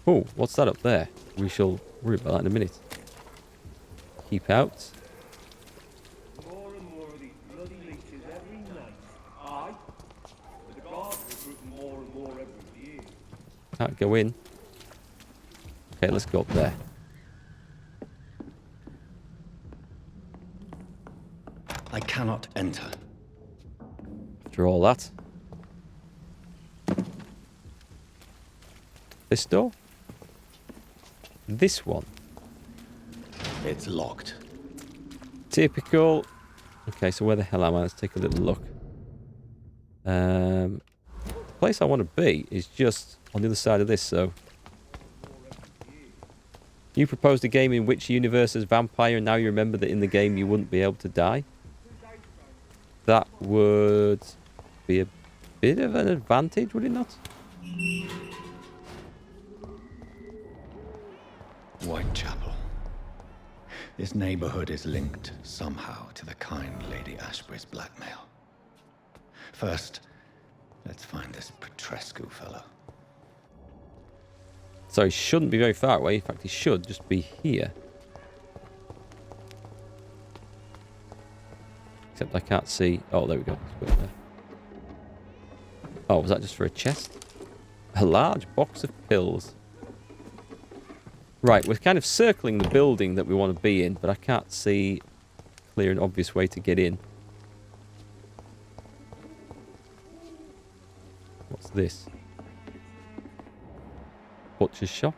Oh, what's that up there? We shall worry about that in a minute. Keep out. More and more of these bloody leeches every night. Aye. But the guards recruit more and more every year. Can't go in. Okay, let's go up there. I cannot enter. After all that. This door? This one? It's locked. Typical. Okay, so where the hell am I? Let's take a little look. The place I want to be is just on the other side of this, so... You proposed a game in which universe as Vampyr, and now you remember that in the game you wouldn't be able to die? That would be a bit of an advantage, would it not? Whitechapel. This neighborhood is linked somehow to the kind Lady Ashbury's blackmail. First, let's find this Petrescu fellow. So he shouldn't be very far away. In fact, he should just be here. Except I can't see... Oh, there we go. Let's go there. Oh, was that just for a chest? A large box of pills. Right, we're kind of circling the building that we want to be in, but I can't see a clear and obvious way to get in. What's this? Butcher's shop?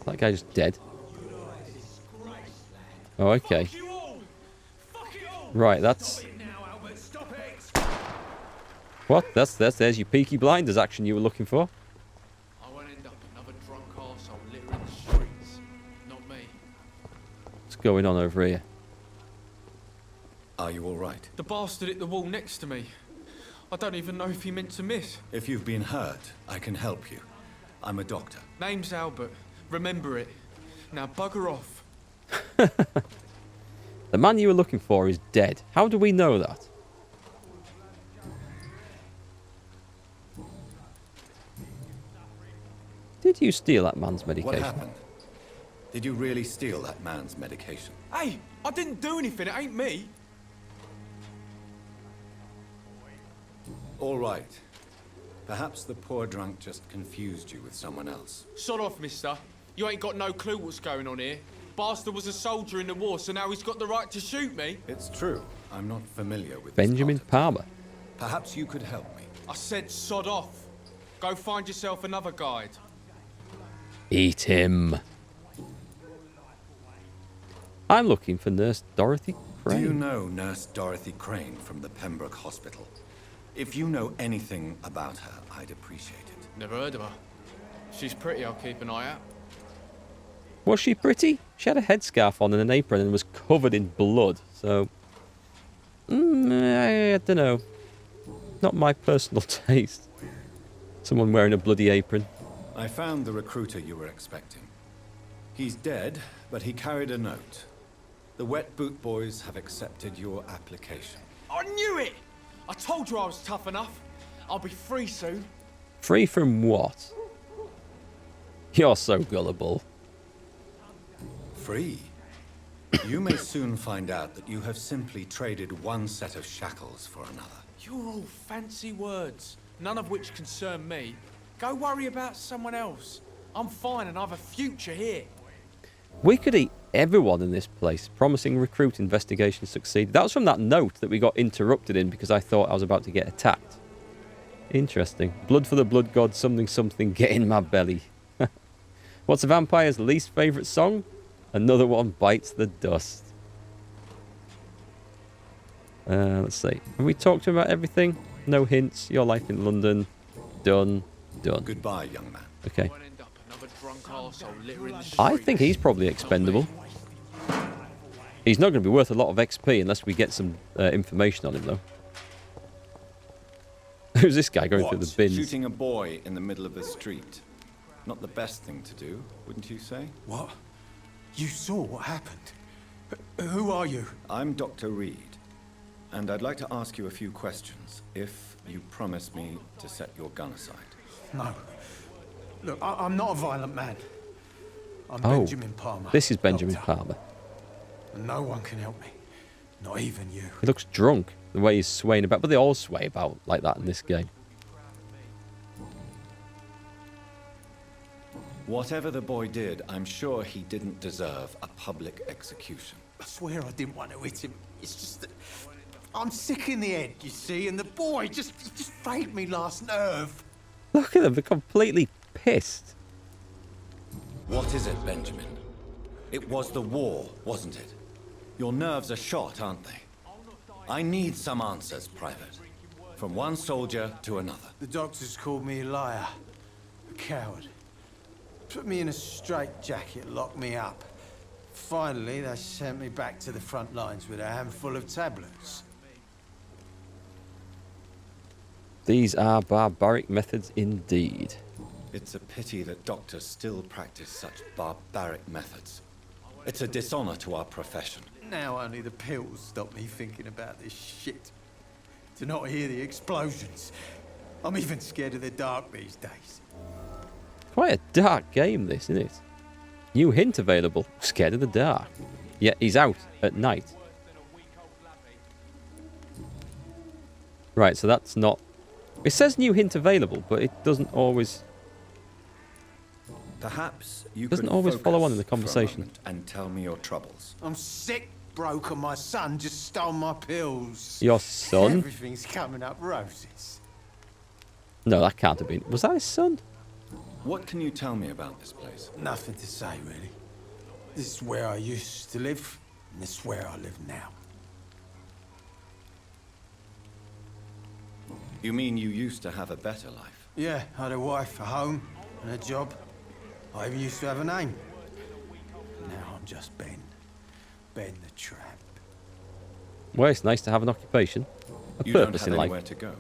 That guy just dead. Oh, okay. Right, that's... What? There's your Peaky Blinders action you were looking for. I won't end up another drunk arsehole littering the streets. Not me. What's going on over here? Are you all right? The bastard hit the wall next to me. I don't even know if he meant to miss. If you've been hurt, I can help you. I'm a doctor. Name's Albert. Remember it. Now bugger off. The man you were looking for is dead. How do we know that? Did you steal that man's medication? What happened? Did you really steal that man's medication? Hey, I didn't do anything. It ain't me. All right. Perhaps the poor drunk just confused you with someone else. Sod off, mister. You ain't got no clue what's going on here. Bastard was a soldier in the war, so now he's got the right to shoot me. It's true. I'm not familiar with Benjamin this part Palmer. of it. Perhaps you could help me. I said sod off. Go find yourself another guide. Eat him. I'm looking for Nurse Dorothy Crane. Do you know Nurse Dorothy Crane from the Pembroke Hospital? If you know anything about her, I'd appreciate it. Never heard of her. She's pretty, I'll keep an eye out. Was she pretty? She had a headscarf on and an apron and was covered in blood, so... I don't know. Not my personal taste. Someone wearing a bloody apron. I found the recruiter you were expecting. He's dead, but he carried a note. The Wet Boot Boys have accepted your application. I knew it! I told you I was tough enough. I'll be free soon. Free from what? You're so gullible. Free? You may soon find out that you have simply traded one set of shackles for another. You're all fancy words, none of which concern me. Go worry about someone else. I'm fine and I have a future here. We could eat everyone in this place. Promising recruit investigation succeeded. That was from that note that we got interrupted in because I thought I was about to get attacked. Interesting. Blood for the blood god, something something, get in my belly. What's a vampire's least favourite song? Another one bites the dust. Let's see. Have we talked about everything? No hints. Your life in London. Done. Done. Goodbye, young man. Okay. Won't end up another drunk arsehole littering the streets. I think he's probably expendable. He's not going to be worth a lot of XP unless we get some information on him, though. Who's this guy going through the bins? Shooting a boy in the middle of the street. Not the best thing to do, wouldn't you say? What? You saw what happened? Who are you? I'm Dr. Reid. and I'd like to ask you a few questions, if you promise me to set your gun aside. No. Look, I'm not a violent man. I'm Oh, Benjamin Palmer. this is Benjamin Doctor. Palmer. And no one can help me. Not even you. He looks drunk, the way he's swaying about, but they all sway about like that in this game. Whatever the boy did, I'm sure he didn't deserve a public execution. I swear I didn't want to hit him. It's just that I'm sick in the head, you see, and the boy just frayed me last nerve. Look at them, they're completely pissed. What is it, Benjamin? It was the war, wasn't it? Your nerves are shot, aren't they? I need some answers, Private. From one soldier to another. The doctors called me a liar, a coward. Put me in a straitjacket, locked me up. Finally, they sent me back to the front lines with a handful of tablets. These are barbaric methods indeed. It's a pity that doctors still practice such barbaric methods. It's a dishonor to our profession. Now only the pills stop me thinking about this shit. To not hear the explosions. I'm even scared of the dark these days. Quite a dark game, this, isn't it? New hint available. Scared of the dark. Yeah, he's out at night. Right, so that's not... It says new hint available, but it doesn't always... Perhaps you Doesn't could always follow on in the focus for a conversation. moment and tell me your troubles. I'm sick, broke, and my son just stole my pills. Your son? Everything's coming up roses. No, that can't have been... Was that his son? What can you tell me about this place? Nothing to say, really. This is where I used to live, and this is where I live now. You mean you used to have a better life? Yeah, I had a wife, a home, and a job. I even used to have a name. Now I'm just Ben. Ben the Tramp. Well, it's nice to have an occupation. A You don't purpose have in life. anywhere to go.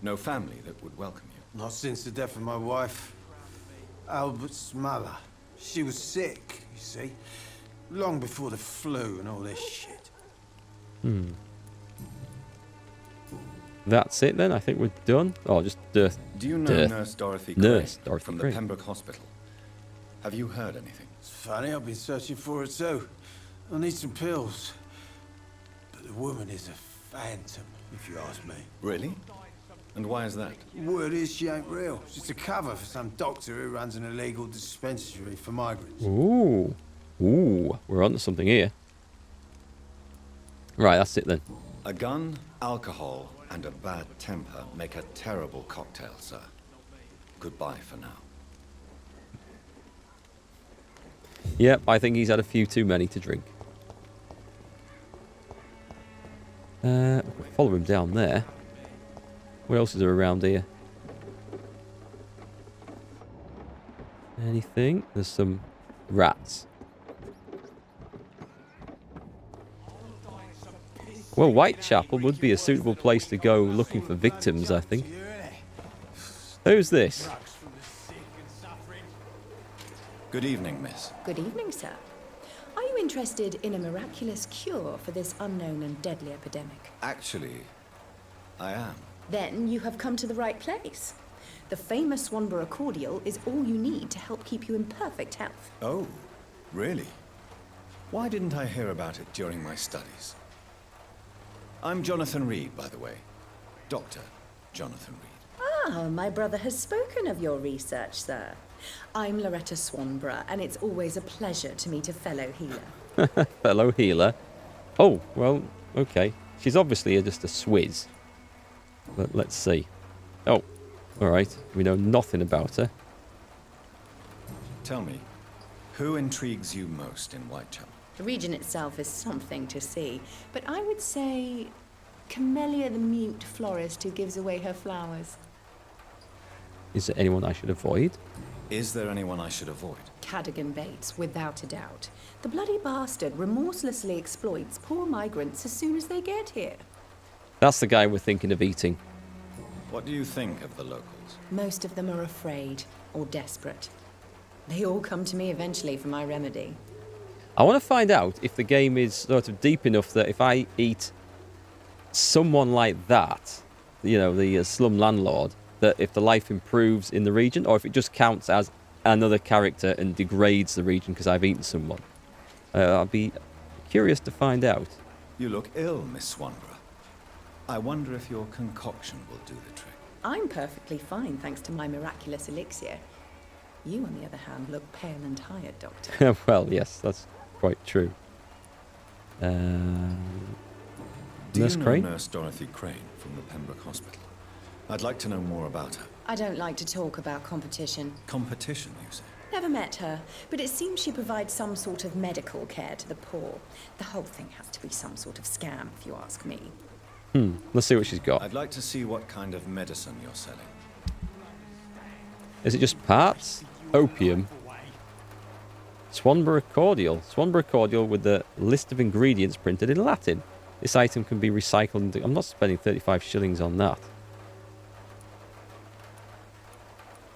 No family that would welcome you. Not since the death of my wife, Albert's mother. She was sick, you see. Long before the flu and all this shit. That's it then. I think we're done. Oh, just death. Do you know Death. Nurse Dorothy Nurse Gray Dorothy from Gray. the Pembroke Hospital? Have you heard anything? It's funny, I've been searching for her too. I need some pills. But the woman is a phantom, if you ask me. Really? And why is that? Word is she ain't real. She's a cover for some doctor who runs an illegal dispensary for migrants. Ooh. Ooh. We're onto something here. Right, that's it then. A gun, alcohol, and a bad temper make a terrible cocktail, sir. Goodbye for now. Yep, I think he's had a few too many to drink. Follow him down there. What else is there around here? Anything? There's some rats. Well, Whitechapel would be a suitable place to go looking for victims, I think. Who's this? Good evening, miss. Good evening, sir. Are you interested in a miraculous cure for this unknown and deadly epidemic? Actually, I am. Then you have come to the right place. The famous Swanborough cordial is all you need to help keep you in perfect health. Oh, really? Why didn't I hear about it during my studies? I'm Jonathan Reid, by the way. Dr. Jonathan Reid. Ah, my brother has spoken of your research, sir. I'm Loretta Swanborough, and it's always a pleasure to meet a fellow healer. Fellow healer. Oh, well, okay. She's obviously just a swizz. But let's see. Oh, alright. We know nothing about her. Tell me, who intrigues you most in Whitechapel? The region itself is something to see, but I would say Camellia the mute florist who gives away her flowers. Is there anyone I should avoid? Is there anyone I should avoid? Cadogan Bates, without a doubt. The bloody bastard remorselessly exploits poor migrants as soon as they get here. That's the guy we're thinking of eating. What do you think of the locals? Most of them are afraid or desperate. They all come to me eventually for my remedy. I want to find out if the game is sort of deep enough that if I eat someone like that, you know, the slum landlord, that if the life improves in the region, or if it just counts as another character and degrades the region because I've eaten someone. I'll be curious to find out. You look ill, Miss Swanborough. I wonder if your concoction will do the trick. I'm perfectly fine, thanks to my miraculous elixir. You, on the other hand, look pale and tired, Doctor. Well, yes, that's quite true. Do Nurse you know Crane? Nurse Dorothy Crane from the Pembroke Hospital? I'd like to know more about her. I don't like to talk about competition. Competition, you say? Never met her, but it seems she provides some sort of medical care to the poor. The whole thing has to be some sort of scam, if you ask me. Let's see what she's got. I'd like to see what kind of medicine you're selling. Is it just parts? Opium. Swanborough cordial. Swanborough cordial with the list of ingredients printed in Latin. This item can be recycled into... I'm not spending 35 shillings on that.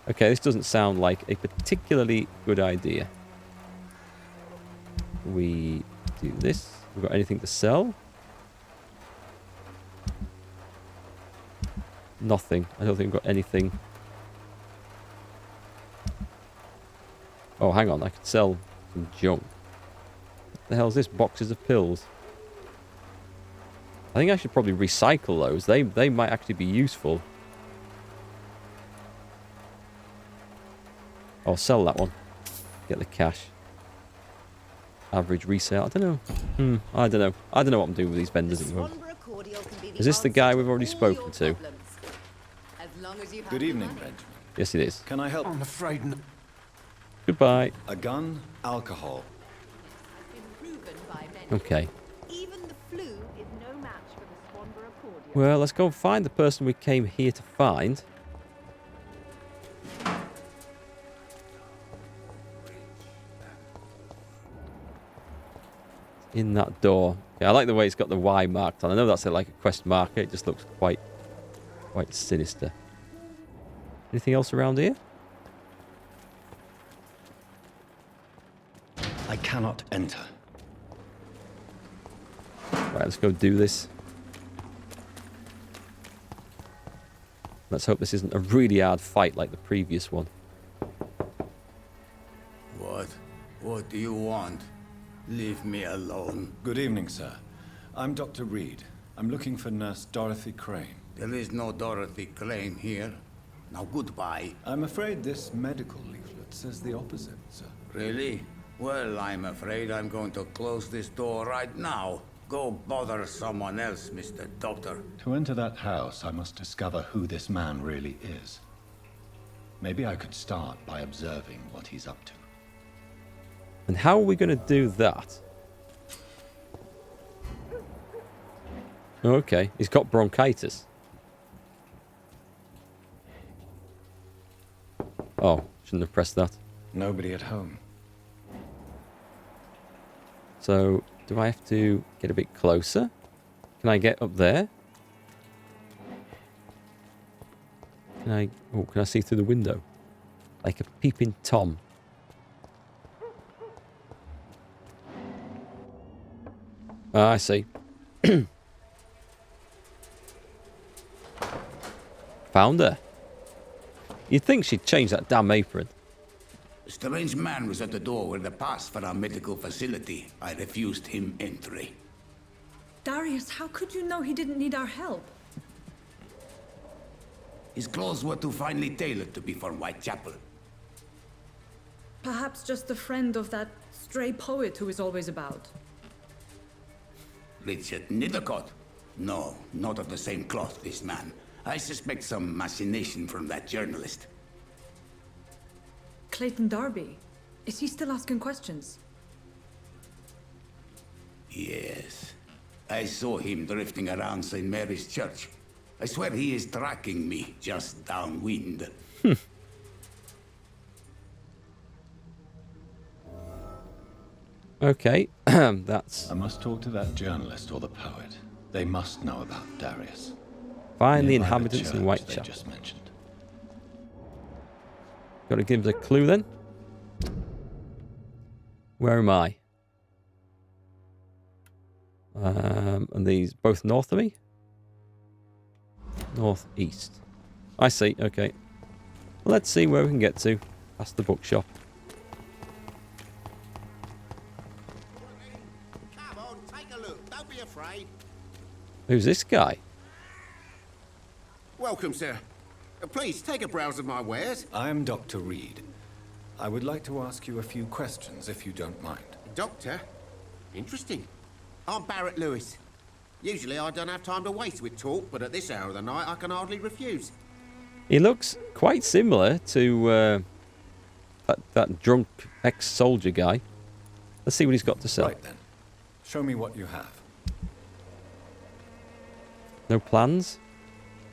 Okay, this doesn't sound like a particularly good idea. We do this. We've got anything to sell? Nothing. I don't think we've got anything. Oh, hang on. I could sell some junk. What the hell is this? Boxes of pills. I think I should probably recycle those. They might actually be useful. I'll sell that one. Get the cash. Average resale. I don't know. I don't know. I don't know what I'm doing with these vendors at the moment. Is this the guy we've already spoken to? Good evening, Benjamin. Yes, it is. Can I help? I'm afraid not. Goodbye. A gun, alcohol. Okay. Even the flu is no match for the Swanborough cordial. Well, let's go and find the person we came here to find. In that door. Yeah, I like the way it's got the Y marked on. I know that's like a quest marker. It just looks quite sinister. Anything else around here? I cannot enter. Right, let's go do this. Let's hope this isn't a really hard fight like the previous one. What? What do you want? Leave me alone. Good evening, sir. I'm Dr. Reid. I'm looking for Nurse Dorothy Crane. There is no Dorothy Crane here. Now goodbye. I'm afraid this medical leaflet says the opposite, sir. Really? Well, I'm afraid I'm going to close this door right now. Go bother someone else, Mr. Doctor. To enter that house, I must discover who this man really is. Maybe I could start by observing what he's up to. And how are we going to do that? Okay, he's got bronchitis. Oh, shouldn't have pressed that. Nobody at home. So, do I have to get a bit closer? Can I get up there? Can I see through the window? Like a peeping Tom. Ah, I see. Found her. You'd think she'd change that damn apron. A strange man was at the door with a pass for our medical facility. I refused him entry. Darius, how could you know he didn't need our help? His clothes were too finely tailored to be for Whitechapel. Perhaps just a friend of that stray poet who is always about. Richard Nithercott? No, not of the same cloth, this man. I suspect some machination from that journalist. Clayton Darby. Is he still asking questions? Yes. I saw him drifting around St. Mary's Church. I swear he is tracking me just downwind. Okay, that's... I must talk to that journalist or the poet. They must know about Darius. Find the Nearby inhabitants in church they Whitechapel. just mentioned. Got to give us a clue then. Where am I? And these both north of me? Northeast. I see, okay. Let's see where we can get to. Past the bookshop. Come on, take a look. Don't be afraid. Who's this guy? Welcome, sir. Please, take a browse of my wares. I am Dr. Reid. I would like to ask you a few questions, if you don't mind. Doctor? Interesting. I'm Barrett Lewis. Usually I don't have time to waste with talk, but at this hour of the night I can hardly refuse. He looks quite similar to that drunk ex-soldier guy. Let's see what he's got to sell. Right then. Show me what you have. No plans?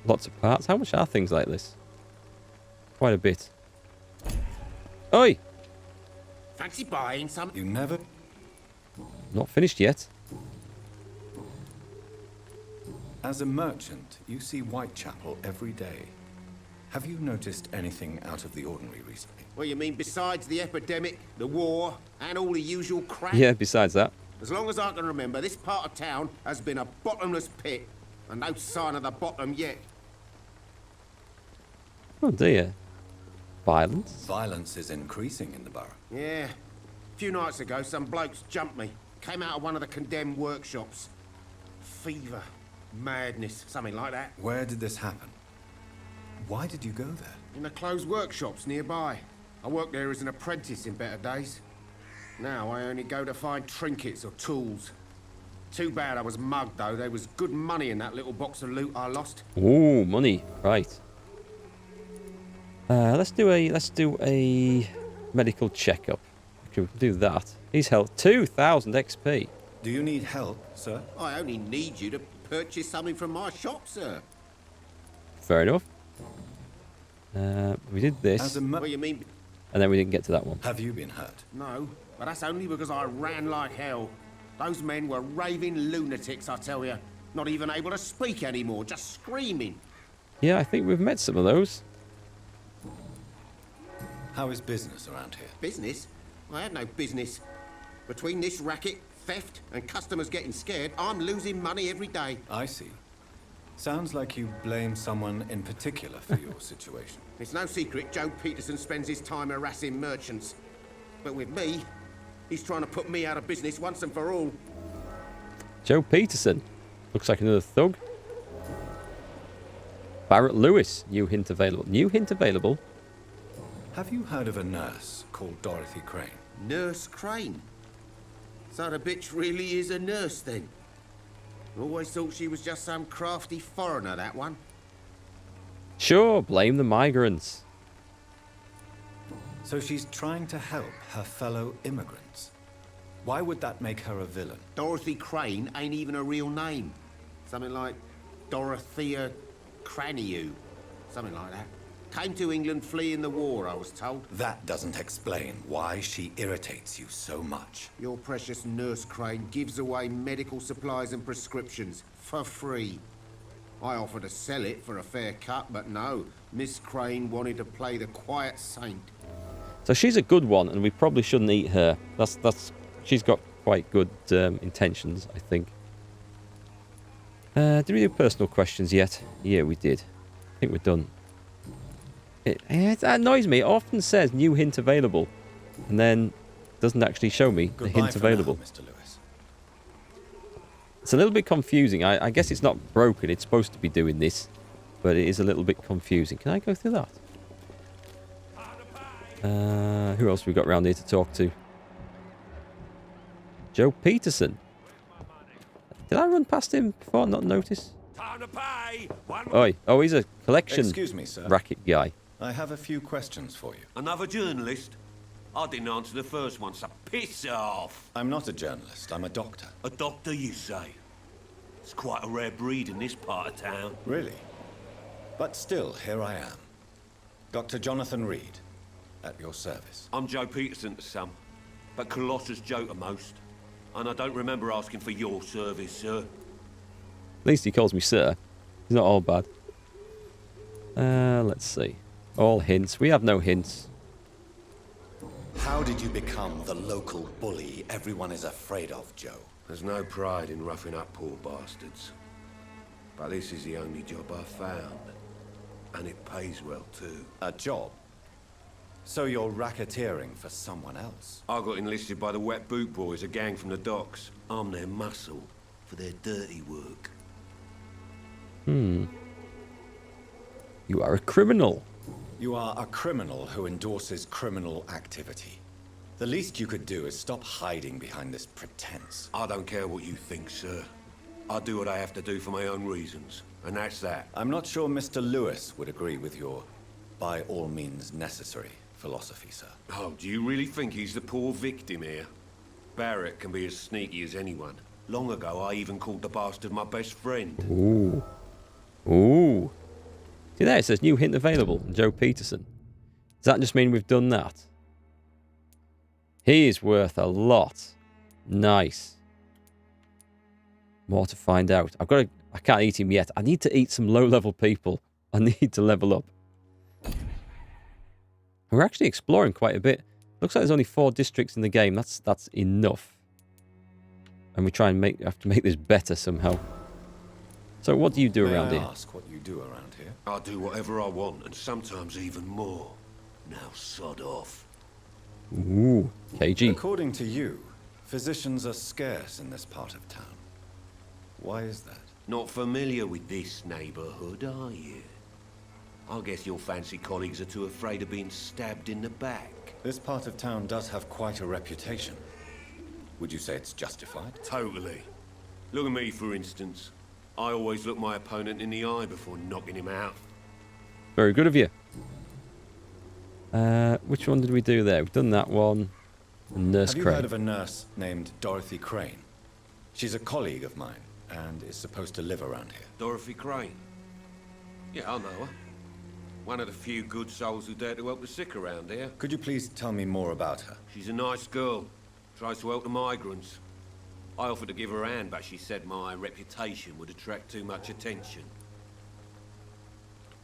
Lots of parts. How much are things like this? Quite a bit. Oi! Fancy buying some? You never... Not finished yet. As a merchant, you see Whitechapel every day. Have you noticed anything out of the ordinary recently? What you mean besides the epidemic, the war, and all the usual crap? Yeah, besides that. As long as I can remember, this part of town has been a bottomless pit, and no sign of the bottom yet. Oh dear. Violence? Violence is increasing in the borough. Yeah. A few nights ago, some blokes jumped me. Came out of one of the condemned workshops. Fever, madness, something like that. Where did this happen? Why did you go there? In the closed workshops nearby. I worked there as an apprentice in better days. Now I only go to find trinkets or tools. Too bad I was mugged, though. There was good money in that little box of loot I lost. Ooh, money. Right. Let's do a medical checkup. We can do that. He's health 2,000 XP. Do you need help, sir? I only need you to purchase something from my shop, sir. Fair enough. We did this, What do you mean? and then we didn't get to that one. Have you been hurt? No, but that's only because I ran like hell. Those men were raving lunatics, I tell you. Not even able to speak anymore, just screaming. Yeah, I think we've met some of those. How is business around here? Business? I had no business. Between this racket, theft, and customers getting scared, I'm losing money every day. I see. Sounds like you blame someone in particular for your situation. It's no secret Joe Peterson spends his time harassing merchants. But with me, he's trying to put me out of business once and for all. Joe Peterson. Looks like another thug. Barrett Lewis. New hint available. New hint available. Have you heard of a nurse called Dorothy Crane? Nurse Crane? So the bitch really is a nurse, then? Always thought she was just some crafty foreigner, that one. Sure, blame the migrants. So she's trying to help her fellow immigrants. Why would that make her a villain? Dorothy Crane ain't even a real name. Something like Dorothea Craniu. Something like that. Came to England fleeing the war, I was told. That doesn't explain why she irritates you so much. Your precious Nurse Crane gives away medical supplies and prescriptions for free. I offered to sell it for a fair cut, but no. Miss Crane wanted to play the quiet saint. So she's a good one, and we probably shouldn't eat her. She's got quite good intentions, I think. Did we do personal questions yet? Yeah, we did. I think we're done. It annoys me. It often says new hint available, and then doesn't actually show me the hint available. Now, Mr. Lewis. It's a little bit confusing. I guess it's not broken. It's supposed to be doing this, but it is a little bit confusing. Can I go through that? Who else have we got around here to talk to? Joe Peterson. Did I run past him before and not notice? Oi. Oh, he's a collection Excuse me, sir. racket guy. I have a few questions for you. Another journalist? I didn't answer the first one, so piss off. I'm not a journalist. I'm a doctor. A doctor, you say? It's quite a rare breed in this part of town. Really? But still, here I am. Dr. Jonathan Reid, at your service. I'm Joe Peterson to some, but Colossus Joe to most. And I don't remember asking for your service, sir. At least he calls me sir. He's not all bad. Let's see. All hints. We have no hints. How did you become the local bully everyone is afraid of, Joe? There's no pride in roughing up poor bastards. But this is the only job I've found. And it pays well, too. A job? So you're racketeering for someone else? I got enlisted by the Wet Boot Boys, a gang from the docks. I'm their muscle for their dirty work. You are a criminal. You are a criminal who endorses criminal activity. The least you could do is stop hiding behind this pretense. I don't care what you think, sir. I do what I have to do for my own reasons, and that's that. I'm not sure Mr. Lewis would agree with your by all means necessary philosophy, sir. Oh, do you really think he's the poor victim here? Barrett can be as sneaky as anyone. Long ago, I even called the bastard my best friend. Ooh. Ooh. See there, it says new hint available. Joe Peterson. Does that just mean we've done that? He is worth a lot. Nice. More to find out. I can't eat him yet. I need to eat some low-level people. I need to level up. We're actually exploring quite a bit. Looks like there's only 4 districts in the game. That's enough. And we try and have to make this better somehow. So what do you do around here? May I ask what you do around here? I do whatever I want, and sometimes even more. Now sod off. Ooh, KG. According to you, physicians are scarce in this part of town. Why is that? Not familiar with this neighborhood, are you? I guess your fancy colleagues are too afraid of being stabbed in the back. This part of town does have quite a reputation. Would you say it's justified? Totally. Look at me, for instance. I always look my opponent in the eye before knocking him out. Very good of you. Which one did we do there? We've done that one. Nurse Have you Crane. heard of a nurse named Dorothy Crane? She's a colleague of mine and is supposed to live around here. Dorothy Crane? Yeah, I know her. One of the few good souls who dare to help the sick around here. Could you please tell me more about her? She's a nice girl. Tries to help the migrants. I offered to give her a hand, but she said my reputation would attract too much attention.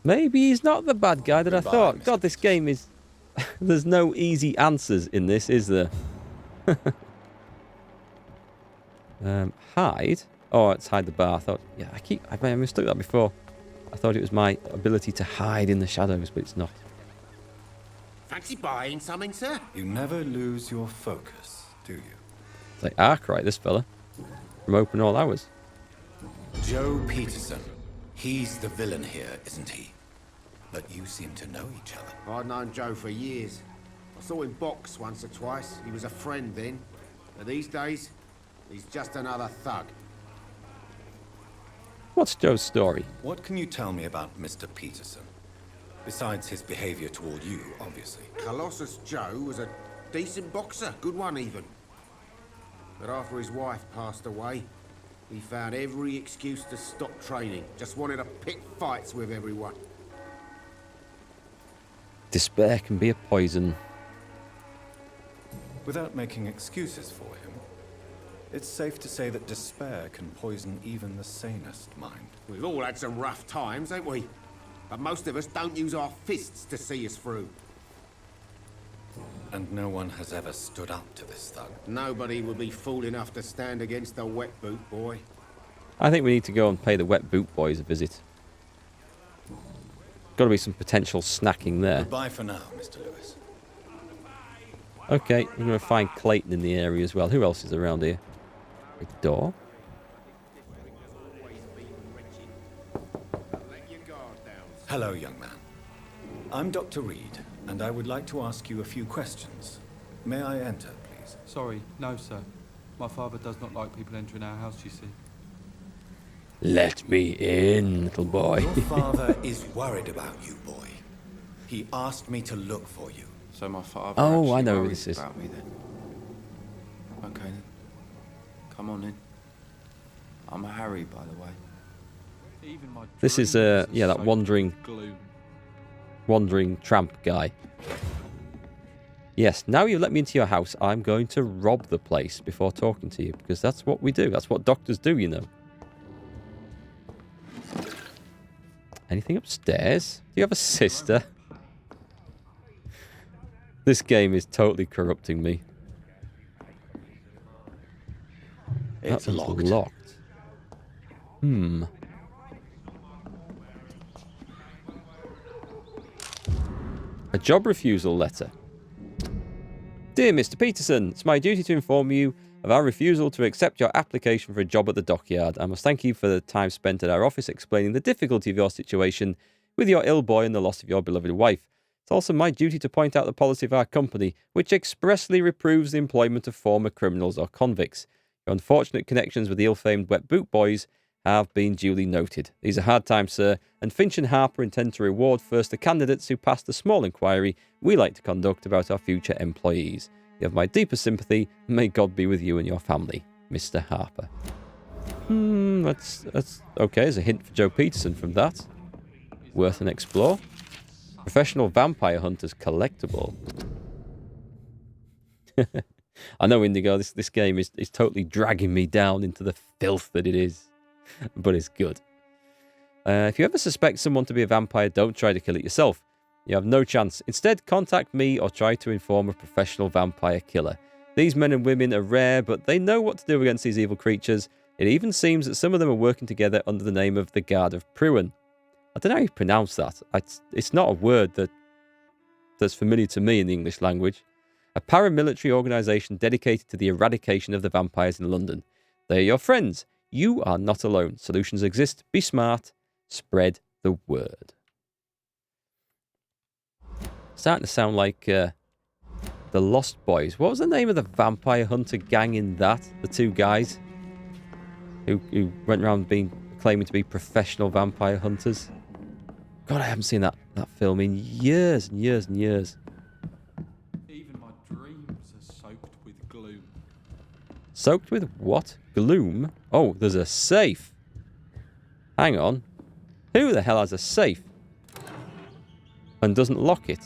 Maybe he's not the bad guy that Goodbye, I thought. Mr. God, this game is... There's no easy answers in this, is there? Hide? Oh, it's hide the bar. I thought... Yeah, I mistook that before. I thought it was my ability to hide in the shadows, but it's not. Fancy buying something, sir? You never lose your focus, do you? It's like Arkwright, this fella. From open all hours. Joe Peterson. He's the villain here, isn't he? But you seem to know each other. I'd known Joe for years. I saw him box once or twice. He was a friend then. But these days, he's just another thug. What's Joe's story? What can you tell me about Mr. Peterson? Besides his behavior toward you, obviously. Colossus Joe was a decent boxer, good one even. But after his wife passed away, he found every excuse to stop training. Just wanted to pick fights with everyone. Despair can be a poison. Without making excuses for him, it's safe to say that despair can poison even the sanest mind. We've all had some rough times, ain't we? But most of us don't use our fists to see us through. And no one has ever stood up to this thug. Nobody would be fool enough to stand against the Wet Boot Boy. I think we need to go and pay the Wet Boot Boys a visit. Got to be some potential snacking there. Goodbye for now, Mr. Lewis. Okay, we're going to find Clayton in the area as well. Who else is around here? A door? Hello, young man. I'm Dr. Reid, and I would like to ask you a few questions. May I enter, please? Sorry, no, sir. My father does not like people entering our house, you see. Let me in, little boy. Your father is worried about you, boy. He asked me to look for you. So my father Oh, I actually know who worries this is. about me then. Okay then. Come on in. I'm Harry, by the way. Even my This is, dreams are yeah, that soaked wandering tramp guy. Yes, now you've let me into your house, I'm going to rob the place before talking to you, because that's what we do. That's what doctors do, you know. Anything upstairs? Do you have a sister? This game is totally corrupting me. It's That one's locked. locked. Hmm. A job refusal letter. Dear Mr. Peterson, it's my duty to inform you of our refusal to accept your application for a job at the dockyard. I must thank you for the time spent at our office explaining the difficulty of your situation with your ill boy and the loss of your beloved wife. It's also my duty to point out the policy of our company, which expressly reproves the employment of former criminals or convicts. Your unfortunate connections with the ill-famed Wet Boot Boys have been duly noted. These are hard times, sir, and Finch and Harper intend to reward first the candidates who pass the small inquiry we like to conduct about our future employees. You have my deepest sympathy, and may God be with you and your family, Mr. Harper. That's okay. There's a hint for Joe Peterson from that. Worth an explore. Professional vampire hunters collectible. I know, Indigo, this game is totally dragging me down into the filth that it is. But it's good. If you ever suspect someone to be a vampire, don't try to kill it yourself. You have no chance. Instead, contact me or try to inform a professional vampire killer. These men and women are rare, but they know what to do against these evil creatures. It even seems that some of them are working together under the name of the Guard of Pruin. I don't know how you pronounce that. It's not a word that's familiar to me in the English language. A paramilitary organisation dedicated to the eradication of the vampires in London. They are your friends. You are not alone. Solutions exist. Be smart. Spread the word. Starting to sound like the Lost Boys. What was the name of the vampire hunter gang in that? The two guys who went around claiming to be professional vampire hunters. God, I haven't seen that film in years and years and years. Even my dreams are soaked with gloom. Soaked with what? Gloom? Oh, there's a safe. Hang on. Who the hell has a safe and doesn't lock it?